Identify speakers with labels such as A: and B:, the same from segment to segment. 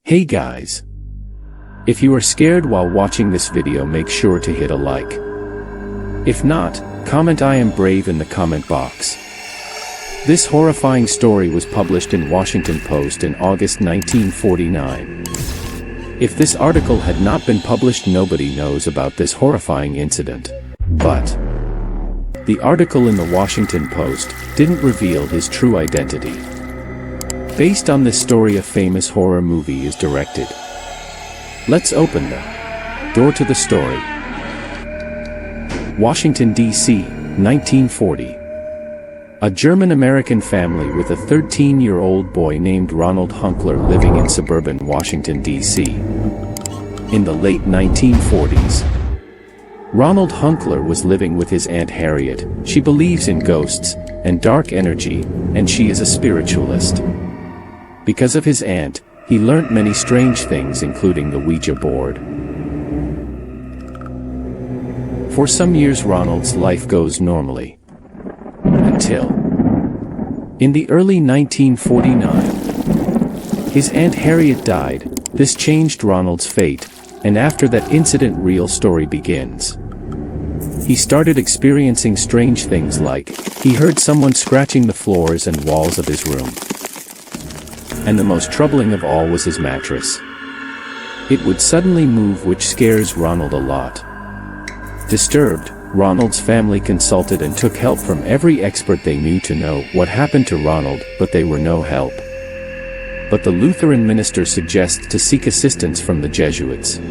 A: Hey guys! If you are scared while watching this video, make sure to hit a like. If not, comment "I am brave" in the comment box. This horrifying story was published in Washington Post in August 1949. If this article had not been published, nobody knows about this horrifying incident. But the article in the Washington Post didn't reveal his true identity. Based on this story, a famous horror movie is directed. Let's open the door to the story. Washington, D.C., 1940. A German-American family with a 13-year-old boy named Ronald Hunkler living in suburban Washington, D.C. In the late 1940s. Ronald Hunkler was living with his Aunt Harriet. She believes in ghosts and dark energy, and she is a spiritualist. Because of his aunt, he learnt many strange things, including the Ouija board. For some years Ronald's life goes normally. Until in the early 1949, his Aunt Harriet died. This changed Ronald's fate, and after that incident, real story begins. He started experiencing strange things, like he heard someone scratching the floors and walls of his room. And the most troubling of all was his mattress. It would suddenly move, which scares Ronald a lot. Disturbed, Ronald's family consulted and took help from every expert they knew to know what happened to Ronald, but they were no help. But the Lutheran minister suggests to seek assistance from the Jesuits.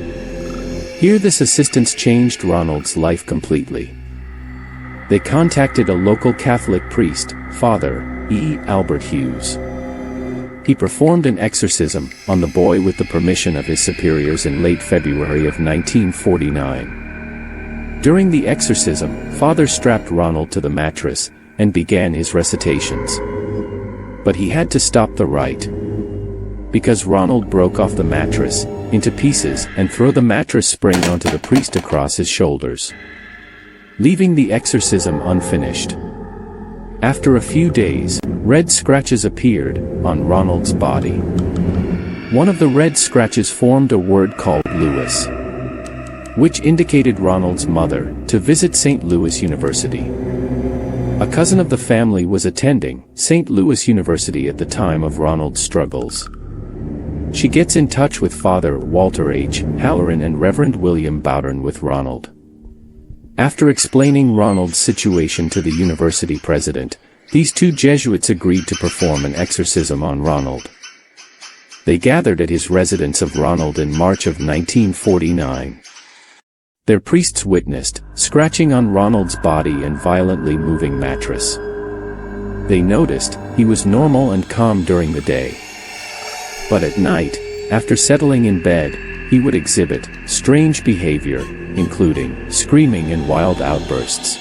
A: Here this assistance changed Ronald's life completely. They contacted a local Catholic priest, Father E. Albert Hughes. He performed an exorcism on the boy with the permission of his superiors in late February of 1949. During the exorcism, Father strapped Ronald to the mattress and began his recitations. But he had to stop the rite, because Ronald broke off the mattress into pieces and threw the mattress spring onto the priest across his shoulders, leaving the exorcism unfinished. After a few days, red scratches appeared on Ronald's body. One of the red scratches formed a word called Louis, which indicated Ronald's mother to visit St. Louis University. A cousin of the family was attending St. Louis University at the time of Ronald's struggles. She gets in touch with Father Walter H. Halloran and Reverend William Bowdern with Ronald. After explaining Ronald's situation to the university president, these two Jesuits agreed to perform an exorcism on Ronald. They gathered at his residence of Ronald in March of 1949. Their priests witnessed scratching on Ronald's body and violently moving mattress. They noticed he was normal and calm during the day. But at night, after settling in bed, he would exhibit strange behavior, including screaming and wild outbursts.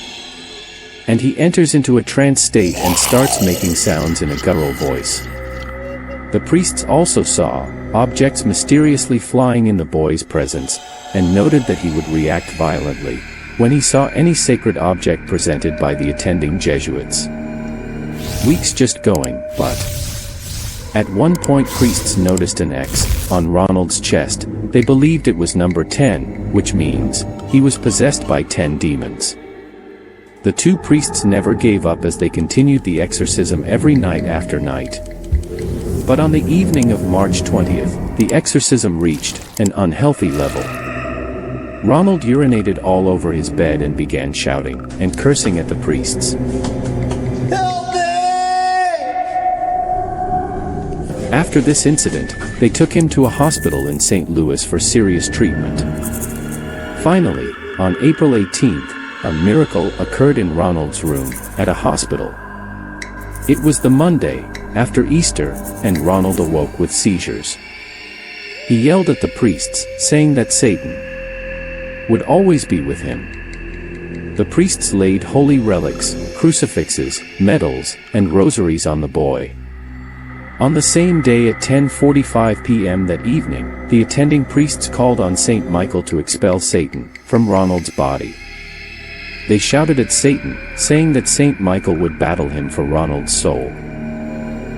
A: And he enters into a trance state and starts making sounds in a guttural voice. The priests also saw objects mysteriously flying in the boy's presence, and noted that he would react violently when he saw any sacred object presented by the attending Jesuits. Weeks just going, but at one point priests noticed an X on Ronald's chest. They believed it was number 10, which means he was possessed by 10 demons. The two priests never gave up as they continued the exorcism every night after night. But on the evening of March 20th, the exorcism reached an unhealthy level. Ronald urinated all over his bed and began shouting and cursing at the priests. After this incident, they took him to a hospital in St. Louis for serious treatment. Finally, on April 18th, a miracle occurred in Ronald's room at a hospital. It was the Monday after Easter, and Ronald awoke with seizures. He yelled at the priests, saying that Satan would always be with him. The priests laid holy relics, crucifixes, medals, and rosaries on the boy. On the same day at 10:45 p.m. that evening, the attending priests called on Saint Michael to expel Satan from Ronald's body. They shouted at Satan, saying that Saint Michael would battle him for Ronald's soul.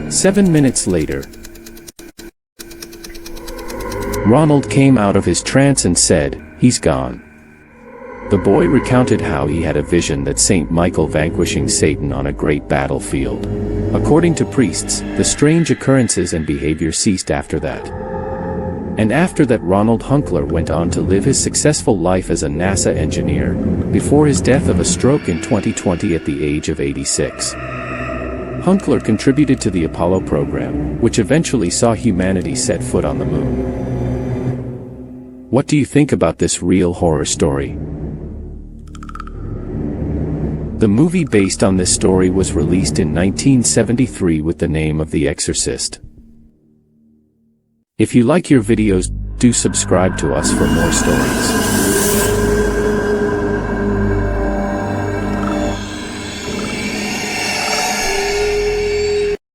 A: 7 minutes later, Ronald came out of his trance and said, "He's gone." The boy recounted how he had a vision that Saint Michael vanquishing Satan on a great battlefield. According to priests, the strange occurrences and behavior ceased after that. And after that, Ronald Hunkler went on to live his successful life as a NASA engineer, before his death of a stroke in 2020 at the age of 86. Hunkler contributed to the Apollo program, which eventually saw humanity set foot on the moon. What do you think about this real horror story? The movie based on this story was released in 1973 with the name of The Exorcist. If you like your videos, do subscribe to us for more stories.